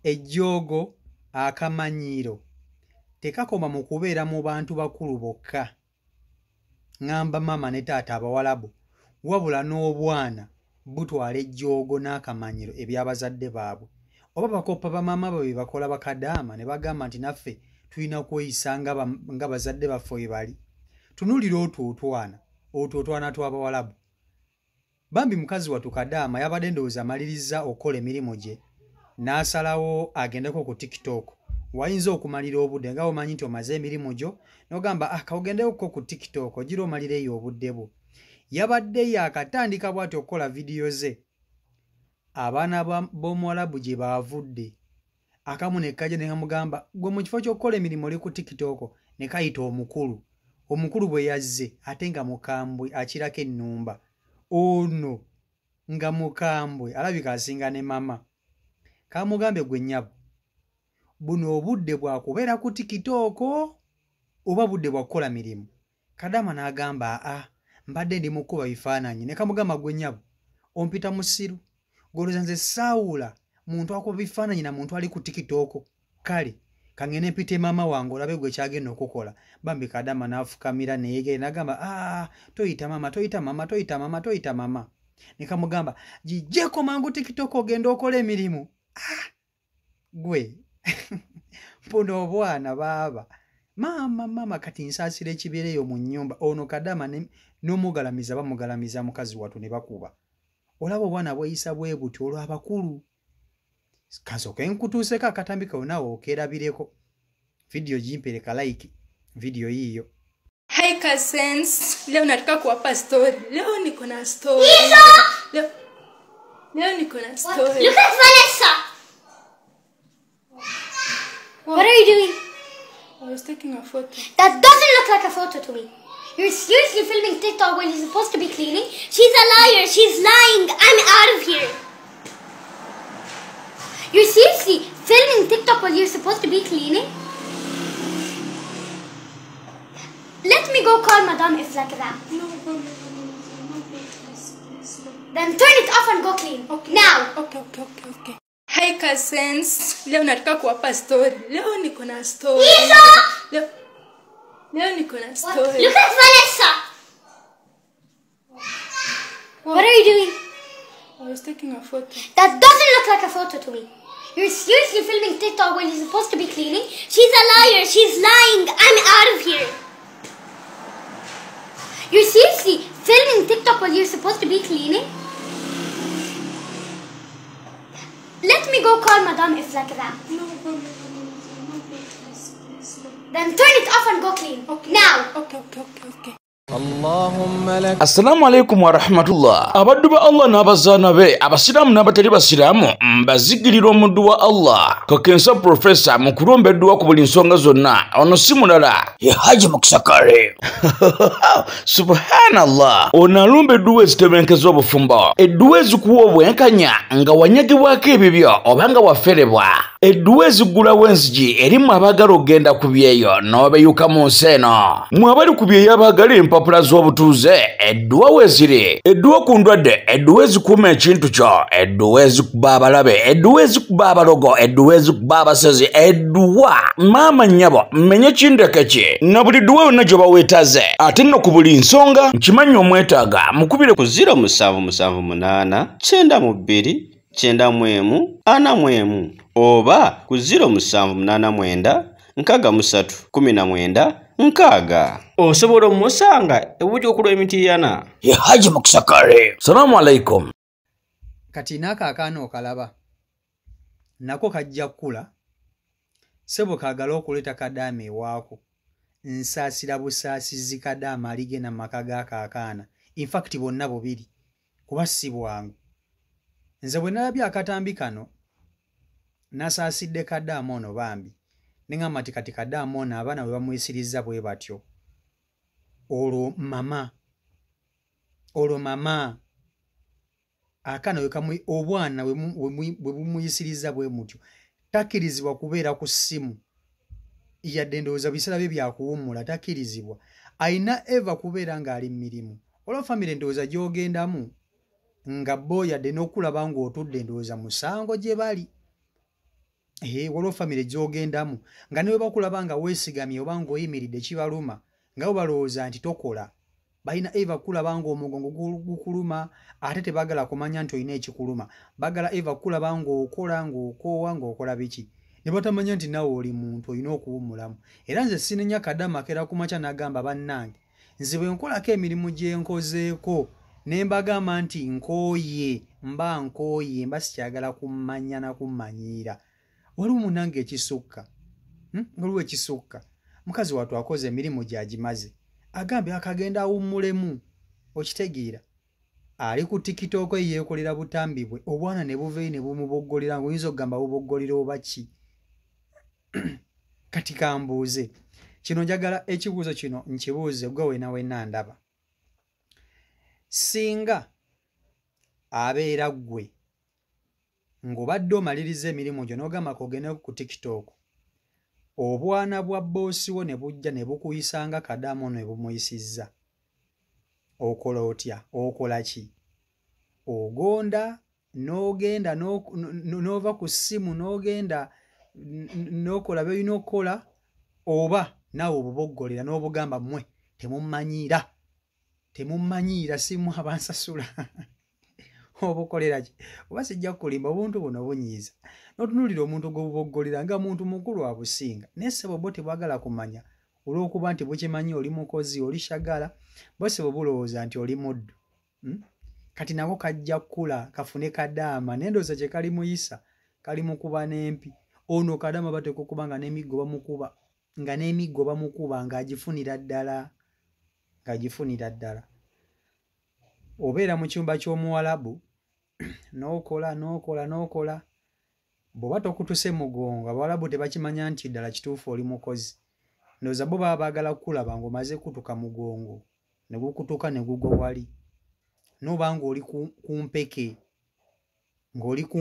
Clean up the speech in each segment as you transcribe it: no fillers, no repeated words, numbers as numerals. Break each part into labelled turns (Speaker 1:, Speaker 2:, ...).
Speaker 1: ejjoogo akamanyiro tekakoma mu kubeera mu bantu bakulu bokka ngamba mama ne taata abawalabu wabula n'obwana butwala ejjoogo n'akamanyiro ebyabazadde baabwe oba bakoppa bamaama babwe bakola bakadaama ne bagamba nti naffe tulina kweyisa nga bazadde baffe bwe bali tunulira otwotwana tw'abawalabu bambi mukazi wattu kadaama yabadde ndowooza amaliriza okukola emirimu gye n'asalawo agendeko ku TikTok wayinza okumalira obudde nga omanyi nti omaze emirimu gyo n'ogamba kawugendeko ku TikTok ogira omalira eyo obudde bwo yabadde yakatandika bw'ati okukola vidiyo ze abaana b'omuwalabu gye baavudde akamu ne kajja ne kamugamba gwe mu kifo ky'okukola emirimu oli ku TikTok ne kayita omukulu bwe yazze ate nga mukambwe akirako ennumba ono nga mukambwe alabika asinga ne mama kamugambe gwe nnyabo buno obudde bwakubeera ku TikTok oba budde bwa kukola mirimu Kadama n'agamba mbadde ndi mukuba bifaananyi ne kamugamba gwe nnyabo ompita musiru goloza nze saawula muntu akuba bifaananyi na muntu ali ku TikTok kale kangene mpite mama wange olabe gwe kyagenda okukola bambi Kadama n'afukamira neyeegere n'agamba toyita mama ne kamugamba gijjeko mangu TikTok ogenda okola emirimu gwe mpuno obwana baaba mama kati nsaasira ekibeereyo mu nnyumba ono Kadama n'omugalamiza bamugalamiza mukazi wattu ne bakuba olaba obwana bweyisa bwe buti olw'abakulu kasooka enkutuuseko akatambi kaonaawo okeerabireko vidiyo gimpereka like vidiyo yiyo.
Speaker 2: Hi cousins, leo nataka kuwapa story. Leo niko na story. Leo niko na story.
Speaker 3: Look at Vanessa. What are you doing?
Speaker 2: I was taking a photo.
Speaker 3: That doesn't look like a photo to me. You're seriously filming TikTok when you're supposed to be cleaning? She's a liar. She's lying. I'm out of here. You're seriously filming TikTok while you're supposed to be cleaning? Let me go call Madame Iflakra.
Speaker 2: No.
Speaker 3: Then turn it off and go clean.
Speaker 2: Okay.
Speaker 3: Now.
Speaker 2: Okay. Hi cousins, leo nataka kuwapa story. Leo niko na story.
Speaker 3: Lisa!
Speaker 2: Leo niko na story.
Speaker 3: Look at Vanessa. What are you doing?
Speaker 2: I was taking a photo.
Speaker 3: That doesn't look like a photo to me. You're seriously filming TikTok when you're supposed to be cleaning? She's a liar. She's lying. I'm out of here. You're seriously filming TikTok while you're supposed to be cleaning? Let me go call Madame Iflakra.
Speaker 2: No.
Speaker 3: Then turn it off and go clean.
Speaker 2: Okay.
Speaker 3: Now.
Speaker 2: Okay.
Speaker 4: Assalamu alaikum wa rahmatullah. Abaddu ba Allah n'abazaana be abasiraamu n'abatali basiraamu mbazigirira omuddu wa Allah Kakensa Professor mu kulombeddwa ku buli nsonga zonna ono si mulala ye Haji Mukusakale Subhanallah ono alombeddwa ezitebenkeza obufumbo edduwa ezikuwa obwenkanya nga wanyagibwako ebibyo oba nga waferebwa edduwa ezigulawo enzigi erimu abaagala okugenda ku byeyo n'obeyuka mu nsi eno mwe abali ku byeyo abaagala empapula z'obutuuze edduwa weziri edduwa ku ndwadde edduwa ezikuuma ekintu kyo edduwa ezikuba abalabe edduwa ezikuba abalogo edduwa ezikuba abasezi edduwa maama nnyabo mmenye kindeke ki na buli dduwa yonna gye baweetaze ate nno ku buli nsonga nkimanyi omwetaaga mukubire ku
Speaker 5: 0778 92 91 41 oba ku 0789 63 19 nkaaga osobola omusanga ebujuukulo emitiyana
Speaker 4: ye Haji Mukusakale. Salamu alaikum.
Speaker 1: Kati naaka akaana okalaba nako kajja kkula sebo kaagala okuleeta Kadaama ewaako nsaasira busaasizi Kadaama aligenda mu maka g'ako akaana in fact bonna bubiri kuba si bwangu nze bwe nalabye akatambi kano nasaasidde Kadaama ono bambi nengamba nti kati Kadaama ono abaana bwe bamwesirizza bwe batyo olwo mama akaana obwana bwe bumuyisiriza bwe mutyo takkirizibwa kubeera ku ssimu yadde ndowooza biseera bye byakuwummula takkirizibwa ayina eva kubeera ng'ali mu mirimu olwa famire ndowooza gy'ogendamu nga bo yadde n'okulaba ng'otudde ndowooza musango gye bali waliwo famire gy'ogendamu nga ne bwe bakulaba nga weesigamye oba ng'oyimiridde kibaluma nga bo balowooza nti tokola. Balina eva kulaba ng'omugongo gukuluma ate tebaagala kumanya nti olina ekikuluma. Baagala eva kulaba ng'okola ng'okoowa ng'okola biki. Ne batamanya nti nawe oli muntu olina okuwummulamu. Era nze sinenya Kadama akeera ku makya n'agamba bannange nze bwe nkolako emirimu gye nkozeeko ne mbagamba nti nkooye mba sikyagala kummanya na kummanyiira. Waliwo munnange ekisukka. Waliwo ekisukka. Mukazi wattu akoze emirimu gy'agimaze. Agambye akagenda awummulemu. Okitegeera. Ali ku TikTok yeekolera butambi bwe. Obwana ne buveeyo ne bumuboggolera ng'oyinza okugamba buboggolera oba ki. Kati kambuuze. Kino njagala ekibuuzo kino nkibuuze gwe wenna ndaba. Singa abeera ggwe ng'obadde omaliriza emirimu gyo n'ogamba kogende ku TikTok, obwana bwa boosi wo ne bujja ne bukuyisanga Kadama ne bumuyisizza, okola otya? Okola ki? Ogonda n'ogenda n'ova ku ssimu n'ogenda n'okola by'olina okukola, oba naawe obuboggolera n'obugamba mmwe temummanyiira simu abansasula obukolera ki? Oba sijja kulimba obuntu buno bunyiiza n'otunuulira omuntu gwebuboggolera nga muntu mukulu abusinga. Naye ssebo bo tebwagala kumanya olw'okuba nti bukimanyi oli mukozi oli shagala, bo ssebo bulowooza nti oli muddu. Kati nako kajja kkula kafune Kadama n'endooza kye kali muyisa kali mukuba n'empi. Ono Kadama batekukuba nga n'emiggo bamukuba ng'agifunira ddala. Obeera mu kyumba ky'Omuwalabu n'okola bw'oba tokutuse mugongo, Abawalabu tebakimanya nti ddala kituufu oli mukozi. Ndowooza bo baba baagala kukulaba ng'omaze kutuka mugongo ne gukutuka ne gugwa wali. N'oba ng'oli ku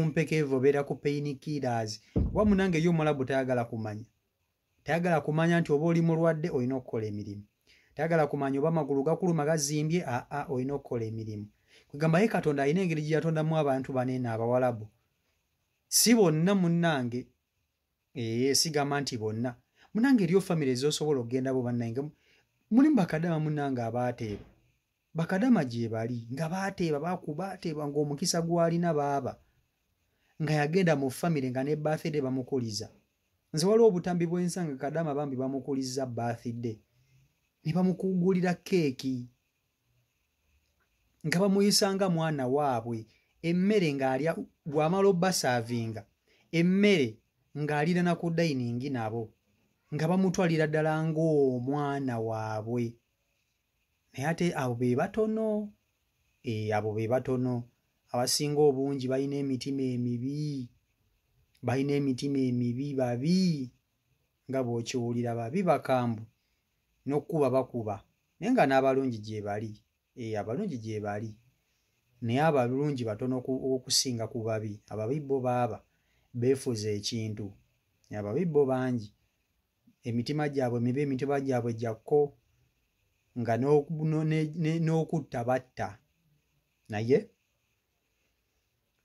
Speaker 1: mpeke obeera ku painkillers. Kuba munnange ye Omwalabu tayagala kumanya nti oba oli mulwadde olina okukola emirimu. Tayagala kumanya oba amagulu gakuluma gazimbye, olina okukola emirimu. Kwegamba ye Katonda alina engeri gye yatondamu abantu baneeno Abawalabu. Si bonna munnange, sigamba nti bonna. Munnange eriyo famire z'osobola okgendabo bannange. Mulimu bakadama munnange abaateeba. Bakadama gye bali nga baateeba ng'omukisa gw'alina baaba. Nga yagenda mu famire nga ne birthday bamukuliza. Nze waliwo obutambi bw'ensanga Kadama bambi bamukuliza birthday. Ne bamukugulira keeki. Nga bamuyisanga mwana waabwe. Emmere ng'alya bw'amala obbasaavinga. Emmere ng'alira na ku dining nabo. Nga bamutwalira ddala ng'omwana waabwe. Naye ate abo be batono. Abo be batono. Abasinga obungi balina emitima emibi. Babi. Nga bw'okiwulira babi bakambwe. N'okkuba bakuba. Naye nga n'abalungi gye bali. Abalungi gye bali. Naye abalungi batono okusinga ku babi. Ababi bo baaba beefuza ekintu. Ababi bo bangi. Emitima gyabwe mibi, emitima gyabwe gyakko. Nga n'okutta batta. Naye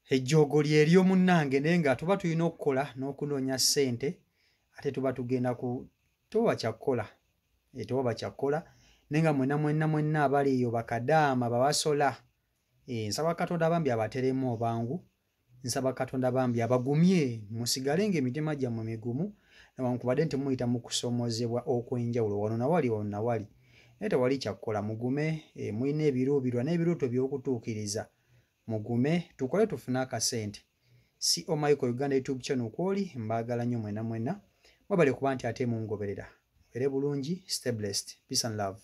Speaker 1: ejjoogo lyeryo munnange, naye nga tuba tulina okukola n'okunoonya ssente, ate tuba tugenda toba kyakkola. Toba kyakkola. Naye nga mwenna abali eyo Bakadaama babasola. Nsaba Katonda bambi abateremu obwangu. Nsaba Katonda bambi abagumye, musigale ng'emitima gyammwe migumu, newankubadde nti muyita mu kusoomozebwa okw'enjawulo wano nawali. Naye tewali kyakkola, mugume. Mulina ebiruubirwa n'ebirooto by'okutuukiriza. Mugume tukole tufune akasente. Si Michael Uganda YouTube channel kwoli, mbaagala nnyo mwenna. Mwebale kuba nti ate mungoberera. Mubeere bulungi. Stay blessed. Peace and love.